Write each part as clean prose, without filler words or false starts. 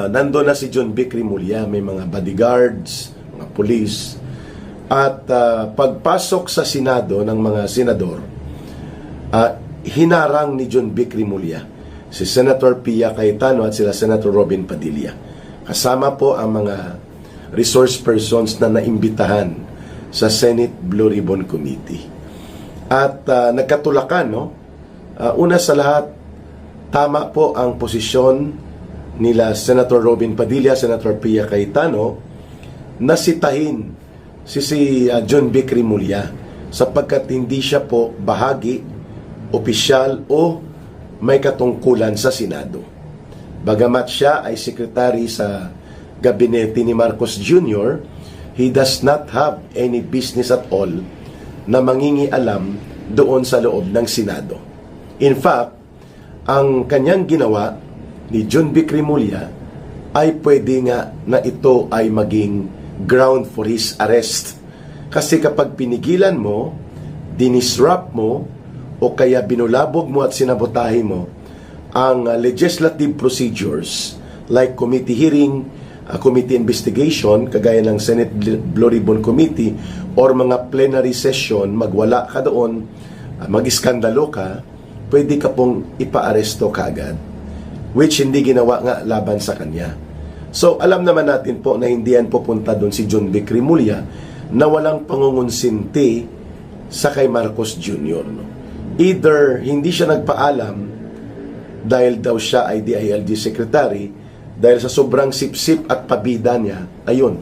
Nandun na si John Vic Rimulya, may mga bodyguards, mga police. At pagpasok sa Senado ng mga senador, hinarang ni John Vic Rimulya si Senator Pia Cayetano at sila Senator Robin Padilla. Kasama po ang mga resource persons na naimbitahan sa Senate Blue Ribbon Committee. At nagkatulakan, no? Una sa lahat, tama po ang posisyon nila Senator Robin Padilla, Senator Pia Cayetano, na sitahin si John Vic Rimulya sapagkat hindi siya po bahagi, opisyal o may katungkulan sa Senado. Bagamat siya ay sekretary sa gabinete ni Marcos Jr., he does not have any business at all na mangingialam doon sa loob ng Senado. In fact, ang kanyang ginawa ni John Vic Rimulya ay pwede nga na ito ay maging ground for his arrest. Kasi kapag pinigilan mo, dinisrupt mo, o kaya binulabog mo at sinabotahe mo ang legislative procedures like committee hearing, committee investigation, kagaya ng Senate Blue Ribbon Committee, or mga plenary session, magwala ka doon, mag-iskandalo ka, pwede ka pong ipa-aresto kaagad, which hindi ginawa nga laban sa kanya. So, alam naman natin po na hindi yan pupunta doon si John Vic Rimulya na walang pangungunsinti sa kay Marcos Jr. No? Either hindi siya nagpaalam dahil daw siya ay DILG secretary, dahil sa sobrang sip-sip at pabida niya, ayun,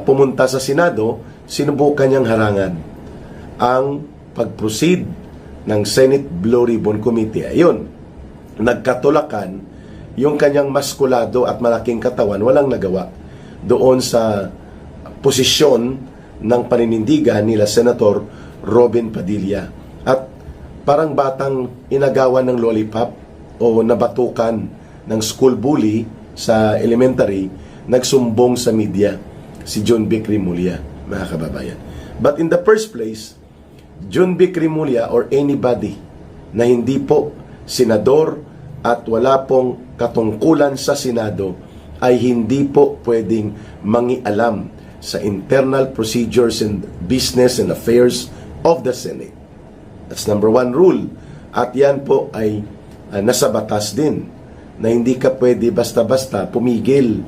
pumunta sa Senado, sinubukan niyang harangan ang pag-proceed ng Senate Blue Ribbon Committee. Ayun, nagkatulakan yung kanyang maskulado at malaking katawan, walang nagawa doon sa posisyon ng paninindigan nila Senator Robin Padilla. At parang batang inagawan ng lollipop o nabatukan ng school bully sa elementary, nagsumbong sa media si John Vic Rimulya, mga kababayan. But in the first place, John Vic Rimulya or anybody na hindi po senador at wala pong katungkulan sa Senado ay hindi po pwedeng mangialam sa internal procedures and business and affairs of the Senate. That's number one rule. At yan po ay nasa batas din na hindi ka pwede basta-basta pumigil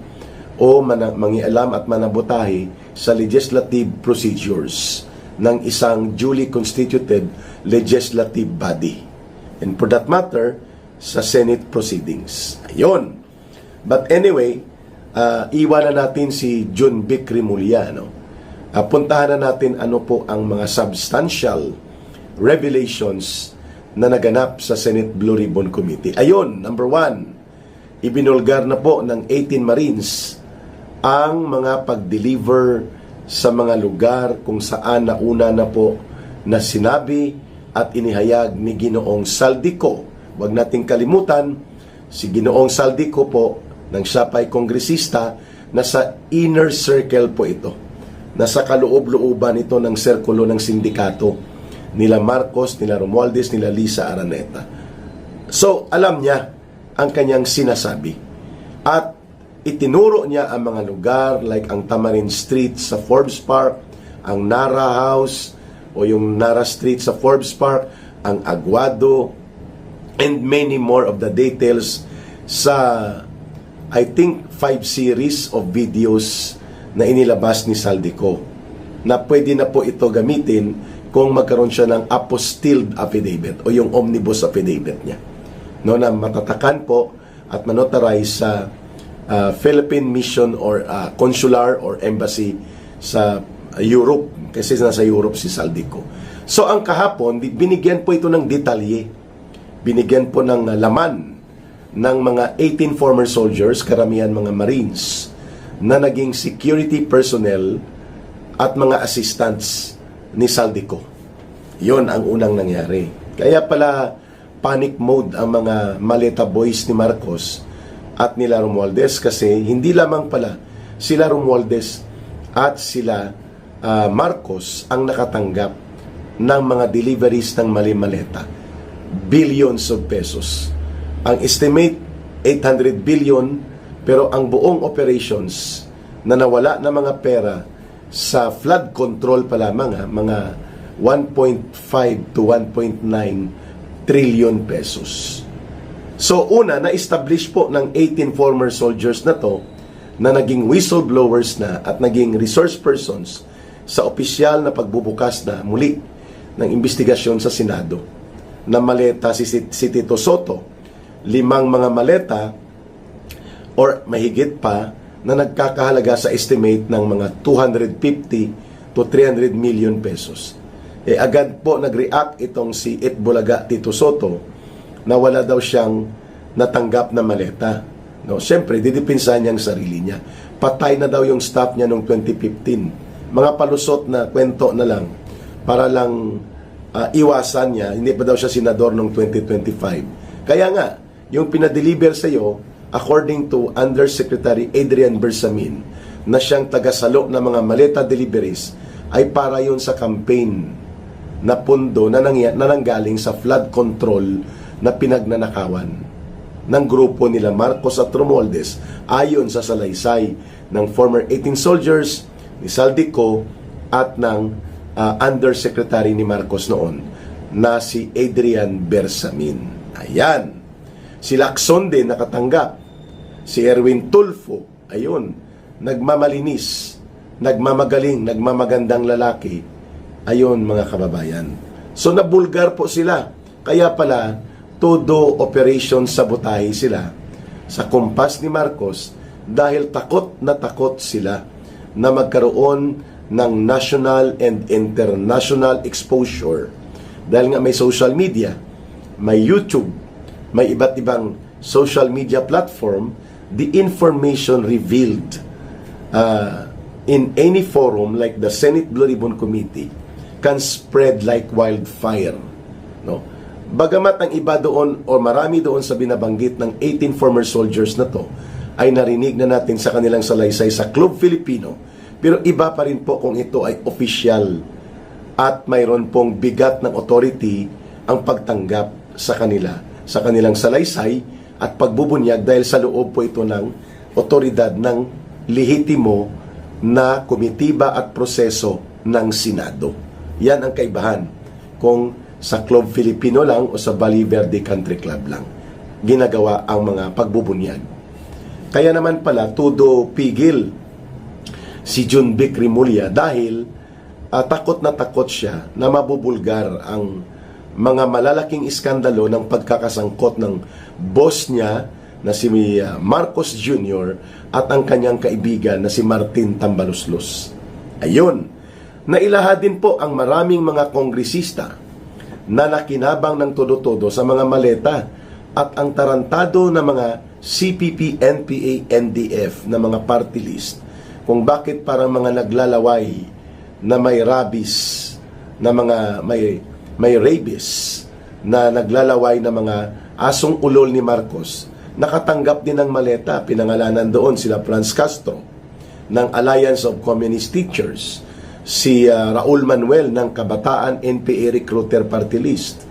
o mangialam at manabotahe sa legislative procedures ng isang duly constituted legislative body. And for that matter, sa Senate proceedings. Ayun. But anyway, iwanan natin si John Vic Rimulya. No? Puntahan na natin ano po ang mga substantial revelations na naganap sa Senate Blue Ribbon Committee. Ayun, number one, ibinulgar na po ng 18 Marines ang mga pag-deliver sa mga lugar kung saan nauna na po na sinabi at inihayag ni Ginoong Saldico. Huwag nating kalimutan, si Ginoong Saldico po, nang siya pa'y kongresista, nasa inner circle po ito. Nasa kaloob-looban ito ng sirkulo ng sindikato nila Marcos, nila Romualdez, nila Lisa Araneta. So, alam niya ang kanyang sinasabi. At itinuro niya ang mga lugar like ang Tamarin Street sa Forbes Park, ang Nara House o yung Nara Street sa Forbes Park, ang Aguado, and many more of the details sa, I think, 5 series of videos na inilabas ni Saldico na pwede na po ito gamitin kung magkaroon siya ng apostilled affidavit o yung omnibus affidavit niya. No, na matatakan po at manotarize sa Philippine mission or consular or embassy sa Europe, kasi nasa Europe si Saldico. So ang kahapon, binigyan po ito ng detalye. Binigyan po ng laman ng mga 18 former soldiers, karamihan mga Marines, na naging security personnel at mga assistants ni Saldico. Yon ang unang nangyari. Kaya pala panic mode ang mga maleta boys ni Marcos at nila Romualdez, kasi hindi lamang pala sila Romualdez at sila Marcos ang nakatanggap ng mga deliveries ng mali-maleta. Billions of pesos. Ang estimate 800 billion, pero ang buong operations na nawala na mga pera sa flood control pa lamang, mga 1.5 to 1.9 trillion pesos. So una, na-establish po ng 18 former soldiers na to na naging whistleblowers na at naging resource persons sa opisyal na pagbubukas na muli ng investigasyon sa Senado na maleta si Tito Soto. 5 mga maleta or mahigit pa na nagkakahalaga sa estimate ng mga 250 to 300 million pesos. Agad po nag-react itong si Itbulaga Tito Soto na wala daw siyang natanggap na maleta. No, siyempre, didipinsahan niya ang sarili niya. Patay na daw yung staff niya noong 2015. Mga palusot na kwento na lang para lang iwasan niya. Hindi pa daw siya senador noong 2025. Kaya nga, yung pinadeliver sa iyo, according to Undersecretary Adrian Bersamin, na siyang tagasalo ng mga maleta deliveries, ay para yun sa campaign na pundo na nanggaling sa flood control na pinagnanakawan ng grupo nila Marcos at Romualdez ayon sa salaysay ng former 18 soldiers ni Saldico at ng Undersecretary ni Marcos noon na si Adrian Bersamin. Ayan. Si Lacson din nakatanggap. Si Erwin Tulfo, ayun, nagmamalinis, nagmamagaling, nagmamagandang lalaki. Ayun, mga kababayan. So nabulgar po sila. Kaya pala todo operation sabotahe sila sa kumpas ni Marcos dahil takot na takot sila na magkaroon ng national and international exposure. Dahil nga may social media, may YouTube, may iba't ibang social media platform, the information revealed in any forum like the Senate Blue Ribbon Committee can spread like wildfire. No? Bagamat ang iba doon o marami doon sa binabanggit ng 18 former soldiers na to ay narinig na natin sa kanilang salaysay sa Club Filipino, pero iba pa rin po kung ito ay official at mayroon pong bigat ng authority ang pagtanggap sa kanila, sa kanilang salaysay at pagbubunyag dahil sa loob po ito ng otoridad ng lehitimo na komitiba at proseso ng Senado. Yan ang kaibahan kung sa Club Filipino lang o sa Valle Verde Country Club lang ginagawa ang mga pagbubunyag. Kaya naman pala todo pigil si Jun Vic Rimulya dahil takot na takot siya na mabubulgar ang mga malalaking iskandalo ng pagkakasangkot ng boss niya na si Marcos Jr. at ang kanyang kaibigan na si Martin Tambaluslos. Ayun, nailahad din po ang maraming mga kongresista na nakinabang ng todo-todo sa mga maleta at ang tarantado na mga CPP, NPA, NDF na mga party list kung bakit parang mga naglalaway na may rabies, na mga may rabies na naglalaway na mga asong ulol ni Marcos, nakatanggap din ng maleta. Pinangalanan doon sila Franz Castro ng Alliance of Communist Teachers, si Raul Manuel ng Kabataan NPA Recruiter Party List,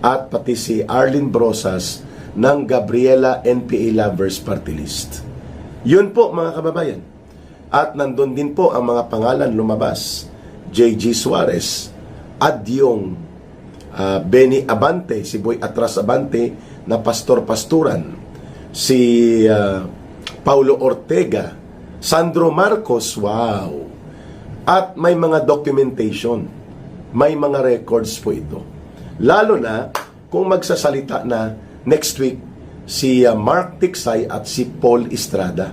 at pati si Arlene Brosas ng Gabriela NPA Lovers Party List. Yun po, mga kababayan. At nandun din po ang mga pangalan lumabas. J.G. Suarez, Adyong, Benny Abante, si Boy Atras Abante na pastor-pasturan, si Paulo Ortega, Sandro Marcos, wow. At may mga documentation, may mga records po ito. Lalo na kung magsasalita na next week si Mark Tiksay at si Paul Estrada.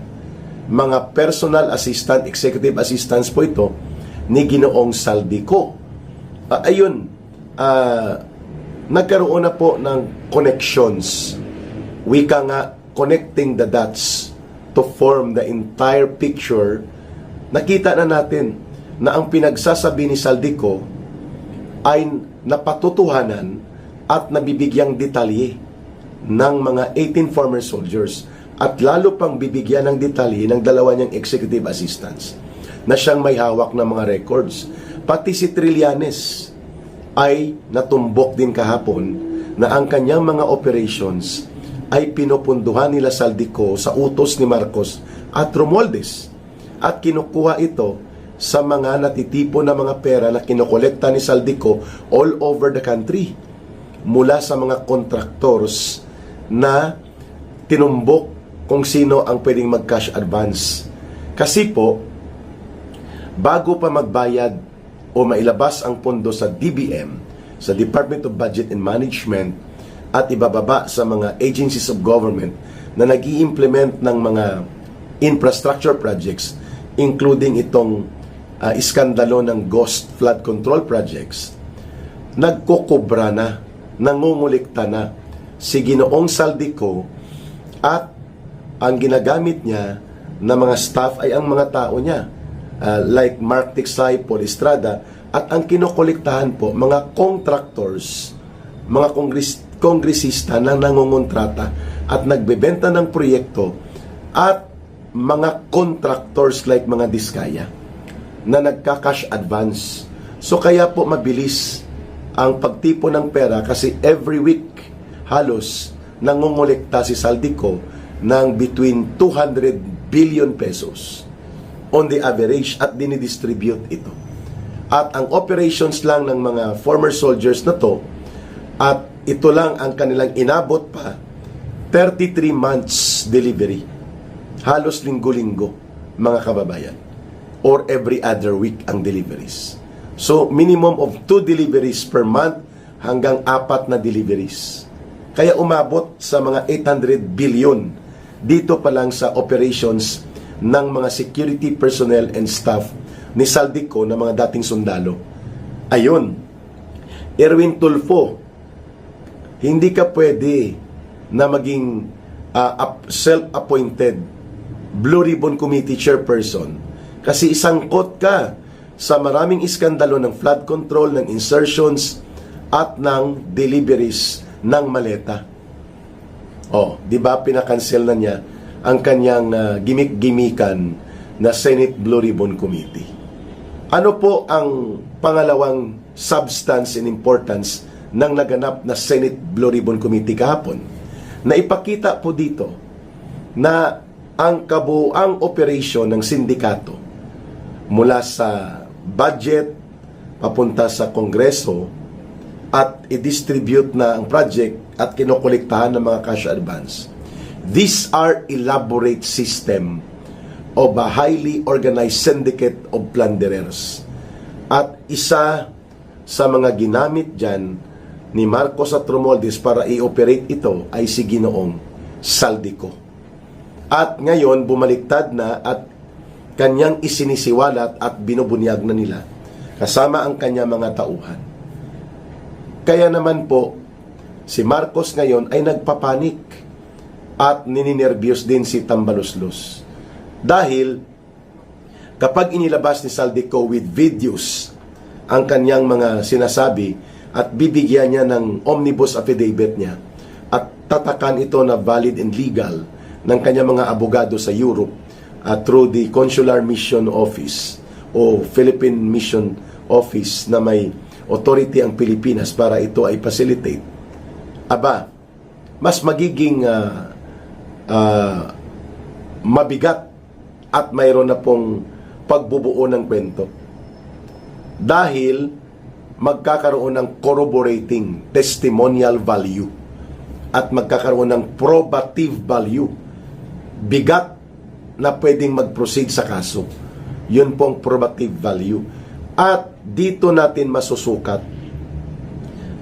Mga personal assistant, executive assistants po ito ni Ginoong Saldico. Ayun, nagkaroon na po ng connections. Wika nga, connecting the dots to form the entire picture. Nakita na natin na ang pinagsasabi ni Saldico ay napatutuhanan at nabibigyang detalye ng mga 18 former soldiers at lalo pang bibigyan ng detalye ng dalawa niyang executive assistants na siyang may hawak ng mga records. Pati si Trillanes ay natumbok din kahapon na ang kanyang mga operations ay pinupunduhan nila Saldico sa utos ni Marcos at Romualdez. At kinukuha ito sa mga natitipon na mga pera na kinokolekta ni Saldico all over the country mula sa mga contractors na tinumbok kung sino ang pwedeng mag-cash advance. Kasi po, bago pa magbayad o mailabas ang pondo sa DBM, sa Department of Budget and Management, at ibababa sa mga agencies of government na nag-i-implement ng mga infrastructure projects, including itong iskandalo ng ghost flood control projects, nagkukubra na, nangungulikta na si Ginoong Saldico, at ang ginagamit niya na mga staff ay ang mga tao niya, like Mark Tiksay, Paul Estrada, at ang kinokolektahan po, mga contractors, mga kongresista na nangungontrata at nagbebenta ng proyekto, at mga contractors like mga Diskaya na nagka-cash advance. So kaya po mabilis ang pagtipon ng pera, kasi every week halos nangongolekta si Saldico ng between 200 billion pesos on the average, at dinidistribute ito. At ang operations lang ng mga former soldiers na to, at ito lang ang kanilang inabot pa, 33 months delivery. Halos linggo-linggo, mga kababayan. Or every other week ang deliveries. So, minimum of 2 deliveries per month hanggang 4 na deliveries. Kaya umabot sa mga 800 billion dito pa lang sa operations ng mga security personnel and staff ni Saldico na mga dating sundalo. Ayun, Erwin Tulfo, hindi ka pwede na maging self-appointed Blue Ribbon Committee chairperson kasi isangkot ka sa maraming iskandalo ng flood control, ng insertions, at ng deliveries ng maleta. Di ba pinakancel na niya ang kanyang gimmick-gimmikan na Senate Blue Ribbon Committee? Ano po ang pangalawang substance and importance ng naganap na Senate Blue Ribbon Committee kahapon? Na ipakita po dito na ang kabuuang operasyon ng sindikato mula sa budget papunta sa Kongreso at i-distribute na ang project at kinokolektahan ng mga cash advance. These are elaborate system of a highly organized syndicate of plunderers. At isa sa mga ginamit dyan ni Marcos at Romualdez para i-operate ito ay si Ginoong Saldico. At ngayon, bumaliktad na at kanyang isinisiwalat at binubunyag na nila kasama ang kanyang mga tauhan. Kaya naman po, si Marcos ngayon ay nagpapanik at nininervyos din si Tambaluslos. Dahil kapag inilabas ni Saldico with videos ang kanyang mga sinasabi at bibigyan niya ng omnibus affidavit niya at tatakan ito na valid and legal ng kanyang mga abogado sa Europe through the Consular Mission Office o Philippine Mission Office na may authority ang Pilipinas para ito ay facilitate, mas magiging mabigat at mayroon na pong pagbubuo ng kwento. Dahil magkakaroon ng corroborating testimonial value at magkakaroon ng probative value. Bigat na pwedeng mag-proceed sa kaso. Yun pong probative value. At dito natin masusukat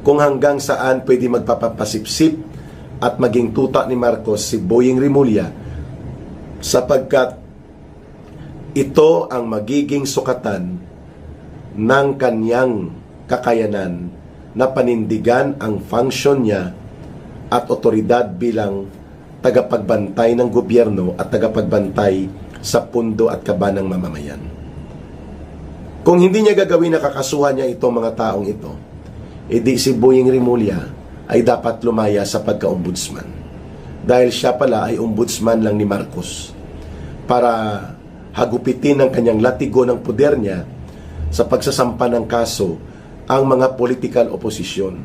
kung hanggang saan pwede magpapapasipsip at maging tuta ni Marcos si Boying Rimulya, sapagkat ito ang magiging sukatan ng kanyang kakayanan na panindigan ang function niya at otoridad bilang tagapagbantay ng gobyerno at tagapagbantay sa pundo at kaba ng mamamayan. Kung hindi niya gagawin, nakakasuhan niya itong mga taong ito, edi si Boying Rimulya ay dapat lumaya sa pagka-ombudsman. Dahil siya pala ay ombudsman lang ni Marcos para hagupitin ang kanyang latigo ng poder niya sa pagsasampa ng kaso ang mga political opposition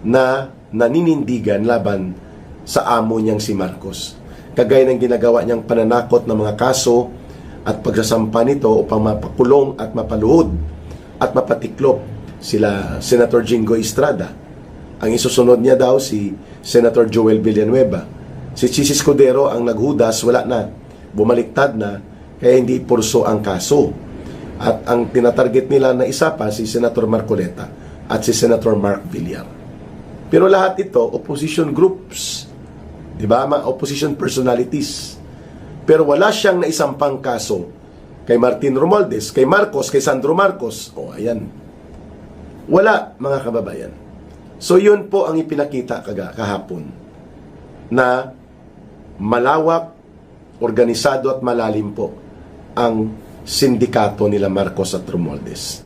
na naninindigan laban sa amo niyang si Marcos. Kagaya ng ginagawa niyang pananakot ng mga kaso at pagsasampa nito upang mapakulong at mapaluhod at mapatiklop sila Senator Jingo Estrada. Ang isusunod niya daw si Senator Joel Villanueva. Si Chis Escudero ang naghudas, wala na, bumaliktad na, kaya hindi ipurso ang kaso. At ang tinatarget nila na isa pa si Senator Marcoleta at si Senator Mark Villar. Pero lahat ito, opposition groups, di ba? Mga opposition personalities. Pero wala siyang naisampang kaso kay Martin Romualdez, kay Marcos, kay Sandro Marcos. O, ayan. Wala, mga kababayan. So, yun po ang ipinakita kahapon na malawak, organisado at malalim po ang sindikato nila Marcos at Romualdez.